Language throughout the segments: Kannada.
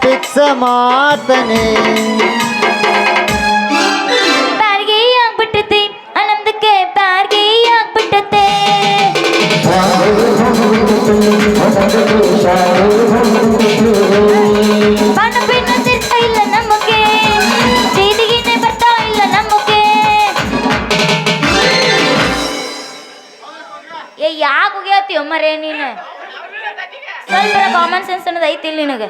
ಫಿಕ್ಸ್ ಮಾಡ್ತಾನೆ. ಬ್ಯಾರ್ಗೆ ಆಗ್ಬಿಟ್ಟತೆ ನಮ್ದಕ್ಕೆ ಬ್ಯಾರ್ಗೆ ಆಗ್ಬಿಟ್ಟತೆ. ಬಣ್ಣ ಪಿನ್ನ ಸಿರ್ತಾ ಇಲ್ಲ ನಮಗೆ, ಬೀದಿಗೆನೆ ಬರ್ತಾ ಇಲ್ಲ ನಮಗೆ. ಏ ಯಾಕೆ ಹೋಗ್ಯಾತಿ ಒಮ್ಮರೇ ನೀನು? ಸ್ವಲ್ಪ ಕಾಮನ್ ಸೆನ್ಸ್ ಅನ್ನೋದು ಐತಿ ಇಲ್ಲಿ ನಿನಗೆ.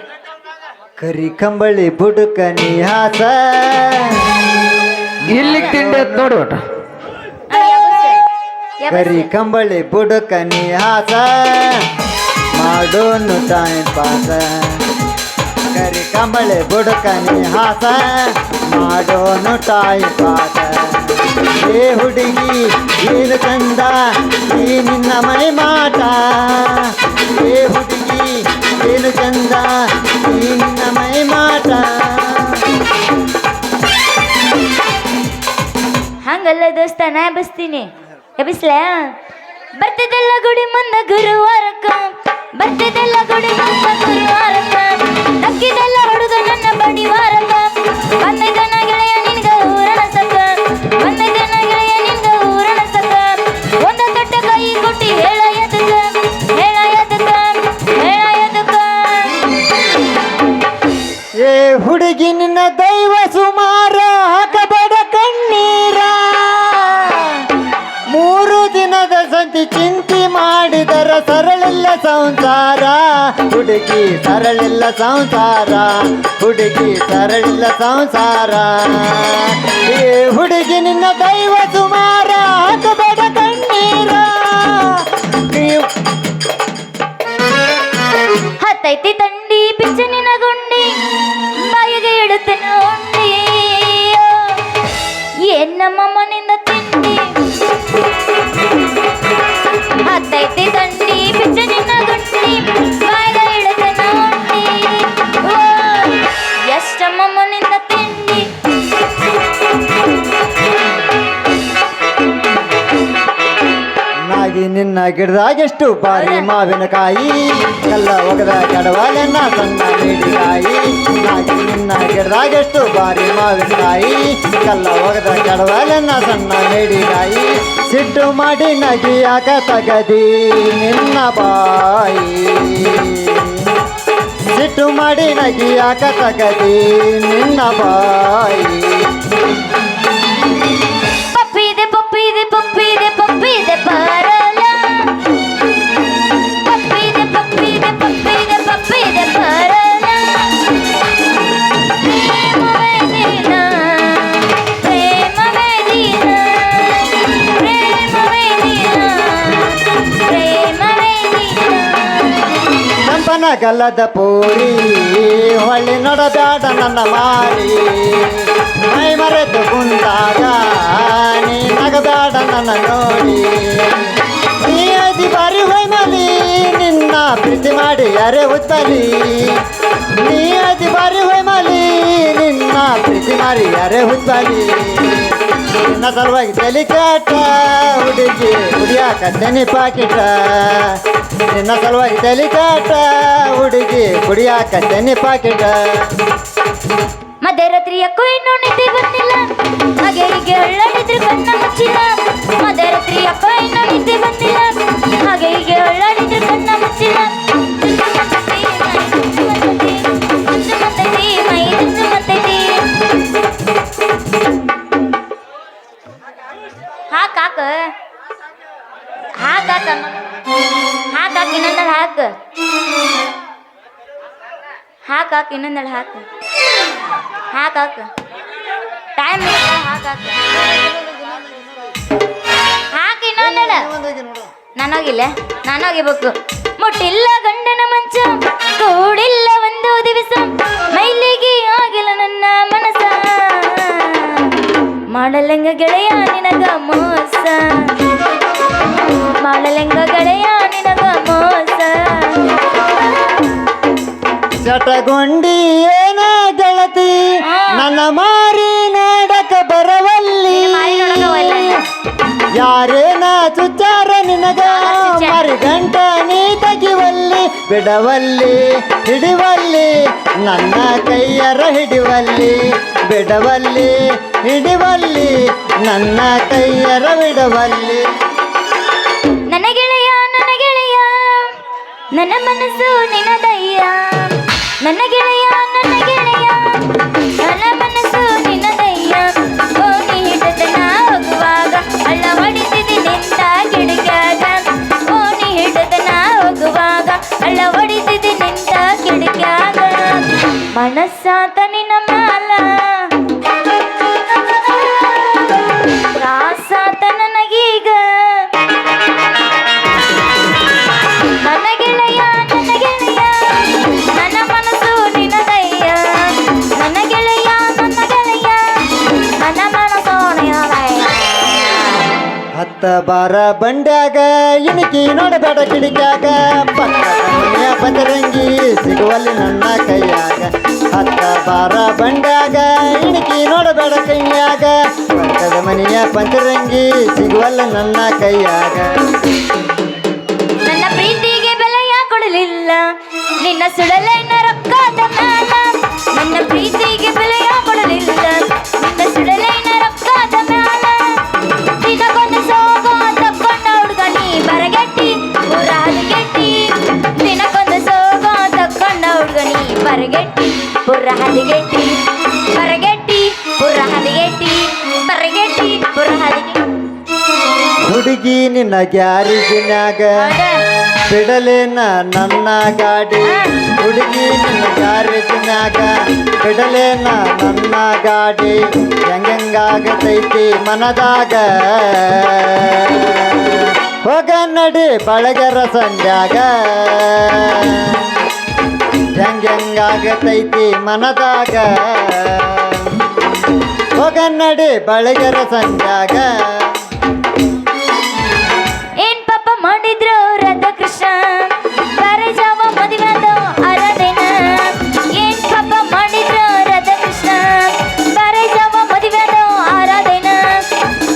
ಕರಿ ಕಂಬಳಿ ಬುಡುಕ ನೀ ಹಾಸ. ಇಲ್ಲಿ ತಿಂಡಿ ಅಂತ ನೋಡಿ ಒಟ್ಟು. ಕರಿ ಕಂಬಳಿ ಬುಡುಕ ನೀ ಹಾಸ, ಮಾಡೋನು ಟೈಮ್ ಪಾಸ. ಕರಿ ಕಂಬಳಿ ಬುಡುಕ ನೀ ಹಾಸ, ಮಾಡೋನು ಟೈಮ್ ಪಾಸ. ಏ ಹುಡುಗಿ ಏನು ಚಂದ ಈ ನಿನ್ನ ಮೈ ಮಾಟ. ಏ ಹುಡುಗಿ ಏನು ಚಂದ ಈ ನಿನ್ನ ಮೈ ಮಾಟ. ಹಂಗಲ್ಲ ದೋಸ್ತ, ನಾ ಎಬ್ಬಿಸ್ತೀನಿ. ಎಬ್ಬಿಸ್ಲಾ? ಬರ್ತಿದ್ದೆಲ್ಲ ಗುಡಿ ಮುಂದ ಗುರುವಾರಕ್ಕ, ಬರ್ತಿದ್ದೆಲ್ಲ ಗುಡಿ ಮುಂದ ಗುರುವಾರಕ್ಕ, ನಕ್ಕಿದೆಲ್ಲ ಹೊಡೆದು ನನ್ನ ಬಡಿವಾರಕ್ಕ. ಬಂದೈತನ ಗೆಳೆಯ ನಿನ್ಗ ಊರಣಸಕ್ಕ, ಬಂದೈತನ ಗೆಳೆಯ ನಿನ್ಗ ಊರಣಸಕ್ಕ. ಒಂದ ತೊಟ್ಟ ಕೈ ಕೊಟ್ಟಿ ಹೇಳ ಎದಕ್ಕ, ಹೇಳ ಎದಕ್ಕ, ಹೇಳ ಎದಕ್ಕ. ಏ ಹುಡುಗಿ ನಿನ್ನ ದೈವ ಸುಮಾರ ಹಾಕಬೇಡ ಕಣ್ಣೀರ. 3 ದಿನದ ಸಂತಿ ಚಿಂತೆ ಮಾಡಿದರ ಸರಳಿಲ್ಲ ಸಂಸಾರ. ಹುಡುಗಿ ಸರಳಿಲ್ಲ ಸಂಸಾರ, ಹುಡುಗಿ ಸರಳಿಲ್ಲ ಸಂಸಾರ. ಏ ಹುಡುಗಿ ನಿನ್ನ ದೈವ ಸುಮಾರ ಹಾಕಬೇಡ ಕಣ್ಣೀರ. ಹತ್ತೈತಿ ತಂಡಿ ಪಿಚ್ಚು ನಿನ ಗುಂಡಿ, ಬಾಯಿಗೆ ಇಡುತ್ತೇನೆ ಉಂಡಿ. ಏನ್ ನಮ್ಮ ಮನೆಯಿಂದ ತಿಂಡಿ. ಹತ್ತೈತಿ ತಂಡಿ ಪಿಚ್ಚು ನಿನ ಗುಂಡಿ, ಬಾಯಿಗೆ ಇಡುತ್ತೇನೆ ಉಂಡಿ. ಎಷ್ಟಮ್ಮ ಮನೆಯಿಂದ ತಿಂಡಿ. ನಾಗಿ ನಿನ್ನ ಗಿಡದಾಗೆಷ್ಟು ಬಾರಿ ಮಾವಿನಕಾಯಿ, ಕಲ್ಲ ಒಗದ ಕಡವಾಲೆನ್ನ ಸಣ್ಣ ಮೇಡಿಕಾಯಿ. ನಾಗಿ ನಿನ್ನ ಗಿಡದಾಗೆಷ್ಟು ಬಾರಿ ಮಾವಿನಕಾಯಿ, ಕಲ್ಲ ಒಗದ ಕಡವಾಲೆನ್ನ ಸಣ್ಣ ಮೇಡಿಕಾಯಿ. ಸಿಟ್ಟು ಮಾಡಿ ನಗಿಯಾಕ ತಗದಿ ನಿನ್ನ ಬಾಯಿ, ಸಿಟ್ಟು ಮಾಡಿ ನಗಿಯಾಕ ತಗದಿ ನಿನ್ನ ಬಾಯಿ. ಪಪ್ಪಿದೆ ಪಪ್ಪಿದೆ ಪಪ್ಪಿದೆ ಪಪ್ಪಿದೆ ಬರಲ್ಲ, ಪಪ್ಪಿದೆ ಪಪ್ಪಿದೆ ಪಪ್ಪಿದೆ ಪಪ್ಪಿದೆ ಬರಲ್ಲ. ಪ್ರೇಮವೇ ದಿನ, ಪ್ರೇಮವೇ ದಿನ, ಪ್ರೇಮವೇ ದಿನ, ಪ್ರೇಮವೇ ದಿನ. ಕಂಪನ ಗಲ್ಲದ ಪೂರಿ ಹೊಳ್ಳಿ ನೋಡಬೇಡ ನನ್ನ ಮಾರಿ. ಮೈ ಮರೆತು ಕುಂತಾಗ ನೀ ನಗಬೇಡ ನನ್ನ ನೋಡಿ. ನೀ ಅದಿ ಬಾರಿ ಹೊಯ್ಮಲಿ ನಿನ್ನ ಪ್ರೀತಿ ಮಾಡಿ ಯಾರೇ ಉತ್ತಲಿ. ನೀ ಅದಿ ಬಾರಿ ಹೊಯ್ಮಲಿ ನಿನ್ನ ಪ್ರೀತಿ ಮಾಡಿ ಯಾರೇ ಉತ್ತಲಿ. ನಿನ್ನ ಸಲುವಾಗಿ ತಲೆ ಕೆಟ್ಟ ಹುಡುಗಿ ಕುಡಿಯಾಕ ತೆನಿ ಪಾಕಿಟ. ನಿನ್ನ ಸಲುವಾಗಿ ತಲೆ ಕೆಟ್ಟ ಹುಡುಗಿ ಕುಡಿಯಾಕ ತೆನಿ ಪಾಕಿಟ. ಮಧ್ಯರಾತ್ರಿ ಯಾಕೋ ಇನ್ನೂ ನಿದ್ದೆ ಬಂದಿಲ್ಲ, ಹಾಗೆ ಹೀಗೆ ಅಳ್ಳಾಡಿದ್ರು ಕಣ್ಣ ಮುಚ್ಚಿಲ್ಲ. ಮಧ್ಯರಾತ್ರಿ ಯಾಕೋ ಇನ್ನೂ ನಿದ್ದೆ ಬಂದಿಲ್ಲ, ಹಾಗೆ ಹೀಗೆ ಅಳ್ಳಾಡಿದ್ರು ಕಣ್ಣ ಮುಚ್ಚಿಲ್ಲ. ಹಾಕಾಕ ಹಾಕಾಕ ಹಾಕಾಕ ಇನ್ನೊಂದಳ ಹಾಕ, ಹಾಕಾಕ ಇನ್ನೊಂದಳ ಹಾಕ, ಹಾಕಾಕ ಟೈಮ್ ಹಾಕಾಕ, ಹಾಕ ಇನ್ನೊಂದಳ. ನಾನೋಗಿಲ್ಲ, ನಾನೋಗಿಬೇಕು. ಮುಟ್ಟಿಲ್ಲ ಗಂಡನ ಮಂಚ, ಕೂಡಿಲ್ಲ ಒಂದು ದಿವಸ, ಮೈಲಿಗೆ ಆಗಿಲ್ಲ ನನ್ನ ಮನಸ. ಮಾಡಲೆಂಗ ಗೆಳೆಯ ನಿನಗ ಮೋಸ, ಮಾಡಲೆಂಗ ಗೆಳೆಯ ನಿನಗ ಮೋಸ. ಚಟಗೊಂಡಿ ಏನ ಗೆಳತಿ ನನ್ನ ಮಾರಿ ನೋಡಕ ಬರವಲ್ಲಿ. ಯಾರೇನ ಚುಚ್ಚಾರ ನಿನಗ ಮರಿ ಗಂಟ ನೀ ತೆಗಿವಲ್ಲಿ. ಬಿಡವಲ್ಲಿ ಹಿಡಿವಲ್ಲಿ ನನ್ನ ಕೈಯರ ಹಿಡಿವಲ್ಲಿ ಬಿಡವಲ್ಲಿ ಹಿಡಿವಲ್ಲಿ ನನ್ನ ಕೈಯರ ಬಿಡವಲ್ಲಿ. ನನ್ನ ಗೆಳೆಯ ನನ್ನ ಮನಸ್ಸು ನಿನ್ನದಯ್ಯ. ನನ್ನ ಗೆಳೆಯ ನನ್ನ ಮನಸ್ಸು ನಿನ್ನದಯ್ಯ. ಓಣಿ ಹಿಡಿದನ ಹೋಗುವಾಗ ಹಳ್ಳ ಹೊಡಿತಿದಿ ನಿಂತ ಕಿಡಿಕ್ಯಾಗ. ಓಣಿ ಹಿಡಿದನ ಹೋಗುವಾಗ ಹಳ್ಳ ಹೊಡಿತಿದಿ ನಿಂತ ಕಿಡಿಕ್ಯಾಗ. ಮನಸ್ಸಾತ ನಿನ್ನ ಮ್ಯಾಲ ತ್ರಾಸಾತ ನನಗೀಗ. ನನ್ನ ಗೆಳೆಯ ನನ್ನ ಮನಸ್ಸು ನಿನ್ನದಯ್ಯ. ನನ್ನ ಗೆಳೆಯ ನನ್ನ ಮನಸ್ಸು ನಿನ್ನದಯ್ಯ. ಹತ್ತ ಬಾರ ಬಂಡ್ಯಾಗ ಇಣಕಿ ನೋಡಬೇಡ ಕಿಡಿಕ್ಯಾಗ. ಪಕ್ಕದ ಮನೆಯ ಪತರಂಗಿ ಸಿಗುವಲ್ಲಿ ನನ್ನ ಕೈಯಾಗ. ಹತ್ತ ಬಾರ ಬಂಡ್ಯಾಗ ಇಣಕಿ ನೋಡಬೇಡ ಕೈಯಾಗ. ಪಕ್ಕದ ಮನೆಯ ಪಂಚರಂಗಿ ಸಿಗುವಲ್ಲ ನನ್ನ ಕೈಯಾಗ. ನನ್ನ ಪ್ರೀತಿಗೆ ಬೆಲೆಯ ಕೊಡಲಿಲ್ಲ ನಿನ್ನ ಸುಡಲೈನ ರೊಕ್ಕದ ಮ್ಯಾಲ. ನನ್ನ ಪ್ರೀತಿಗೆ ಬೆಲೆಯ ಕೊಡಲಿಲ್ಲ ನಿನ್ನ ಸುಡಲೈನ ರೊಕ್ಕದ ಮ್ಯಾಲ. ದಿನಕ್ಕೊಂದು ಸೋಗ ತಕ್ಕೊಂಡ ಹುಡುಗ ನೀ ಬರಗೆಟ್ಟಿ ಪುರ ಹದಗೆಟ್ಟಿ. ದಿನಕ್ಕೊಂದು ಸೋಗ ತಕ್ಕೊಂಡ ಹುಡುಗ ನೀ ಬರಗೆಟ್ಟಿ ಪುರ ಹದಗೆಟ್ಟಿ. ಬರಗೆಟ್ಟಿ ಪುರ ಹದಗೆಟ್ಟಿ ಬರಗೆಟ್ಟಿ ಪುರ ಹದಗೆಟ್ಟಿ. ಹುಡುಗಿ ನಿನ್ನ ಗ್ಯಾರೇಜಿನ್ಯಾಗ ಬಿಡಲೇನ ನನ್ನ ಗಾಡಿ. ಹುಡುಗಿ ನಿನ್ನ ಗ್ಯಾರೇಜಿನ್ಯಾಗ ಬಿಡಲೇನ ನನ್ನ ಗಾಡಿ. ಹೆಂಗಾಗತೈತಿ ಮನದಾಗ ಹೋಗ ನಡಿ ಬಳಗರ ಸಂಡ್ಯಾಗ. ಹೆಂಗಾಗತೈತಿ ಮನದಾಗ ಹೋಗ ನಡಿ ಬಳಗರ ಸಂಡ್ಯಾಗ. ಏನ್ ಪಾಪ ಮಾಡಿದ್ರು ರಾಧಾಕೃಷ್ಣ ಬಾರೆ ಜಾವ ಮದುವೆದ ಆರಾಧನ. ಏನ್ ಪಾಪ ಮಾಡಿದ್ರು ರಾಧಾಕೃಷ್ಣ ಬಾರೆ ಜಾವ ಮದುವೆದ ಆರಾಧನ.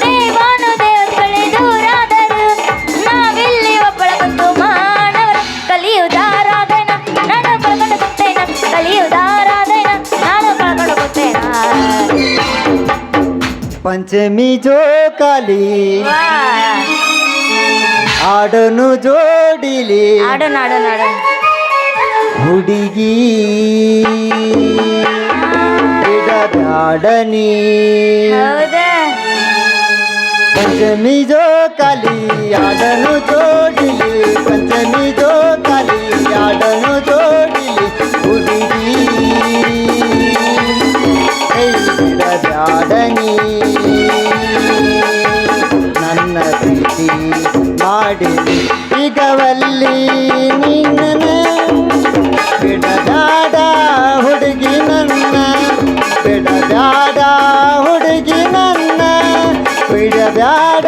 ದೇವಾನು ದೇವರುಗಳೇ ದೂರಾದರು ನಾವಿಲ್ಲಿ ಒಬ್ಬಳ ಬಂದು ಮಾನವರು. ಕಲಿಯುವುದಾರಾಧನ ನಾನು ಕಳ್ಕೊಂಡು ಹೋಗ್ತೇನ. ಕಲಿಯುವುದಾರಾಧನ ನಾನು ಕಳ್ಕೊಂಡು ಹೋಗ್ತೇನ. ಪಂಚಮಿ ಜೋಕಾಲಿ ಆಡನು ಜೋಡಿಲಿ ಆಡೋಣ ಹುಡುಗಿ ಬಿಡಬ್ಯಾಡನಿ. ಹೌದಾ ಪಂಚಮಿ ಜೋಕಾಲಿ ಆಡನು ಜೋಡಿಲಿ. ಪಂಚಮಿ ಜೋಕಾಲಿ ಆಡನು ಜೋಡಿಲಿ ಹುಡುಗಿ ಬಿಡಬ್ಯಾಡನಿ. ನನ್ನ ಪ್ರೀತಿ ಮಾಡಿ ಈಗವಲ್ಲಿ ನಿನ್ನ ಬಿಡಬ್ಯಾಡ ಹುಡುಗಿ ನನ್ನ. ಬಿಡಬ್ಯಾಡ ಹುಡುಗಿ ನನ್ನ ಬಿಡಬ್ಯಾಡ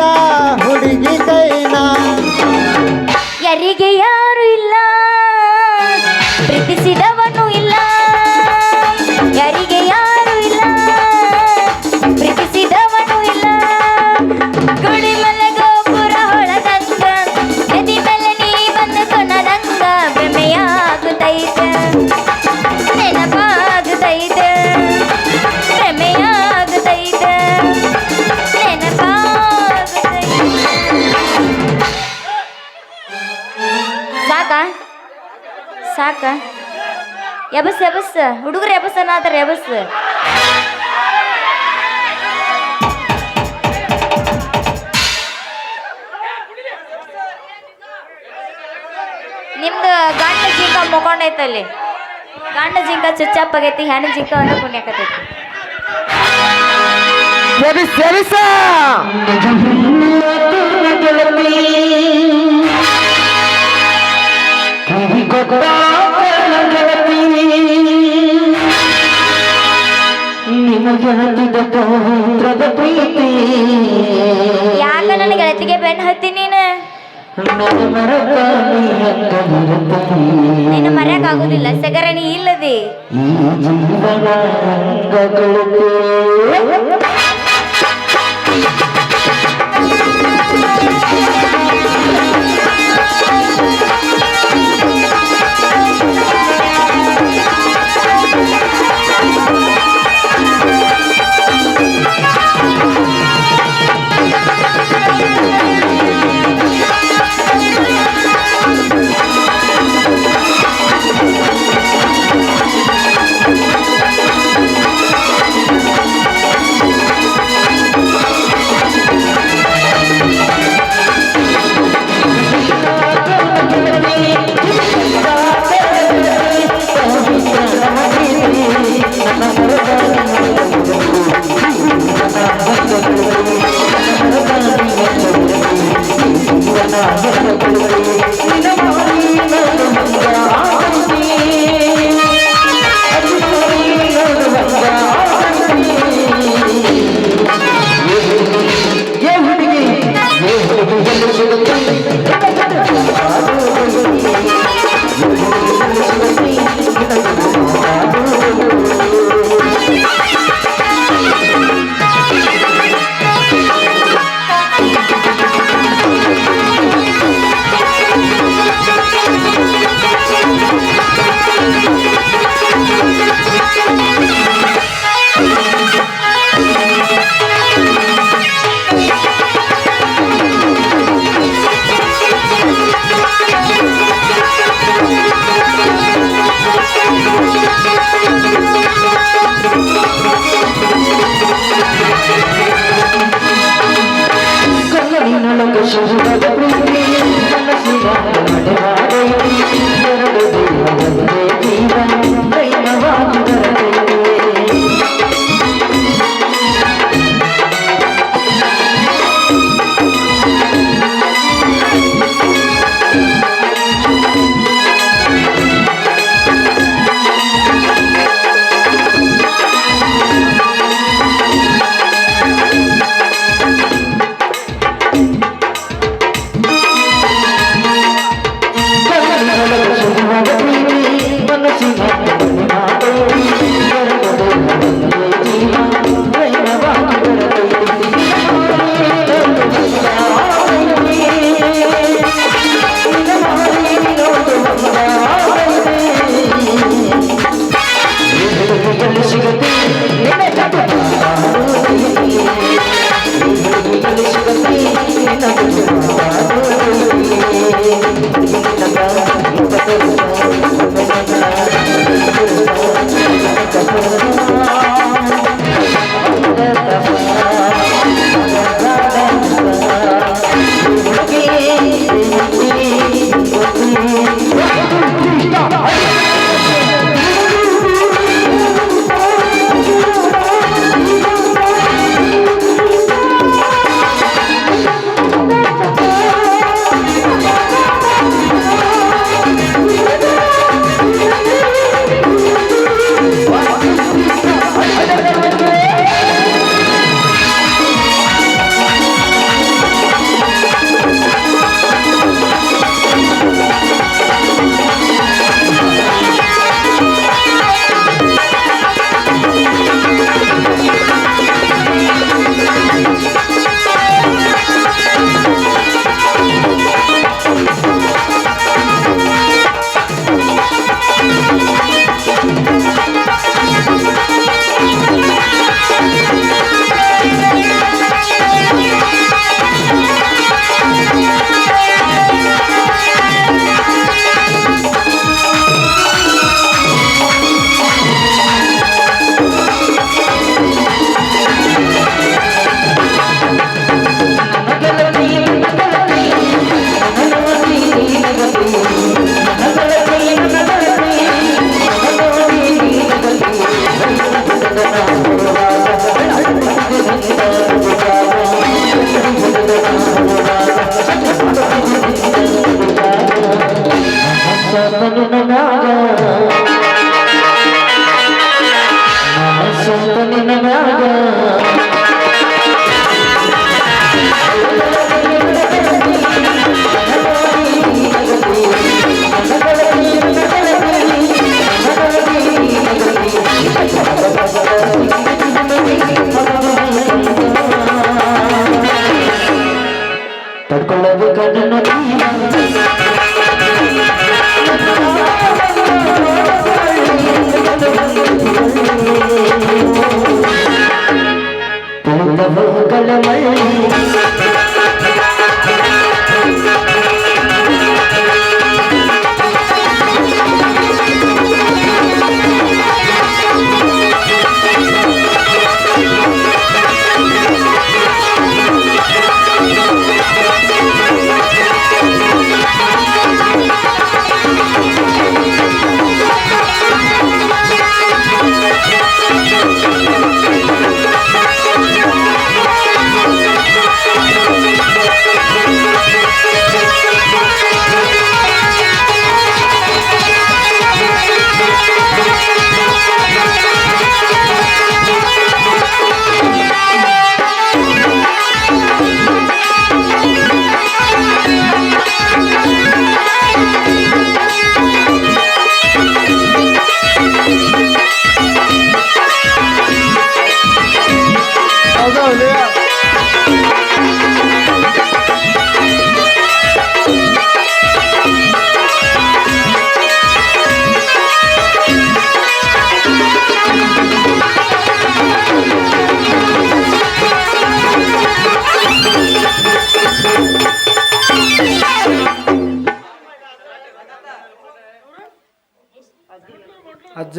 ಹುಡುಗಿ ಕೈನ. ಯಾರಿಗೆ ಯಾರು ಇಲ್ಲ ಪ್ರೀತಿಸಿದವನು ಇಲ್ಲ. ಯಾರಿಗೆ ಯಾರು ಇಲ್ಲ ಪ್ರೀತಿಸಿದವನು ಇಲ್ಲ. ಗುಡಿ ಮೇಲೆ ಗೋಪುರ ಹೊಳದಂಗ ನದಿ ಮೇಲೆ ನೀ ಬಂದು ಕೊನದಂಗ. ಭ್ರಮೆಯಾಗುತ್ತೈತೆ ನೆನಪಾಗುತ್ತೈತೆ. ಭ್ರಮೆಯಾಗುತ್ತೈತೆ ನೆನಪಾಗುತ್ತೈತೆ. ಸಾಕ ಎಬಸ್ ಹುಡುಗರು ಎಬಸ್ಸನಾದ್ರೆ ಎಬಸ್. ನಿಮ್ದು ಗಂಡ ಜಿಂಕ ಮುಕೊಂಡೈತಲ್ಲಿ. ಗಂಡ ಜಿಂಕ ಚುಚ್ಚಾಪಾಗೈತಿ, ಹೆಣ್ಣು ಜಿಂಕ ಅಂದ್ರೆ ಪುಣ್ಯಕತೈತಿ. ಯಾಕ ನನ್ನ ಗೆಳತಿಗೆ ಬೆನ್ನು ಹತ್ತಿ ನೀನು? ನೀನು ಮರ್ಯಾಕ ಆಗುದಿಲ್ಲ, ಸಗರಣಿ ಇಲ್ಲದೆ.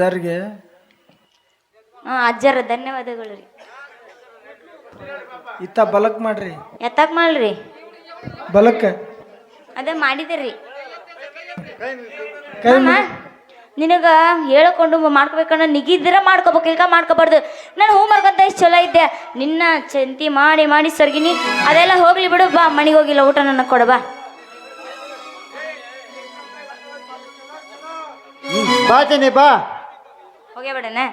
ಅಜ್ಜಾರಿಗೆ ಅಜ್ಜರ ಧನ್ಯವಾದಗಳು ರೀ. ಇತ್ತ ಬಲಕ್ ಮಾಡ್ರಿ. ಎತ್ತಾಕ್ ಮಾಡ್ರಿ ಬಲಕ್ಕ ಅದೇ ಮಾಡಿದಿರಿ. ಕೈ ನಿನಗ ಹೇಳ್ಕೊಂಡು ಮಾಡ್ಕೋಬೇಕನ್ನ ನಿಗಿದ್ರ ಮಾಡ್ಕೋಬೇಕು, ಈಗ ಮಾಡ್ಕೋಬಾರ್ದು. ನಾನು ಹೋಮ್ವರ್ಕ್ ಅಂತ ಇಷ್ಟು ಚಲೋ ಇದ್ದೆ, ನಿನ್ನ ಚಿಂತೆ ಮಾಡಿ ಮಾಡಿ ಸರ್ಗಿನಿ. ಅದೆಲ್ಲ ಹೋಗ್ಲಿ ಬಿಡು, ಬಾ ಮನೆಗೆ ಹೋಗಿಲ್ಲ ಊಟ ನನಗೆ ಕೊಡ ಬಾ. ಬಾ ಜನಿ ಬಾ. ಹೋಗ್ಯಾ ಬೇಡನೆ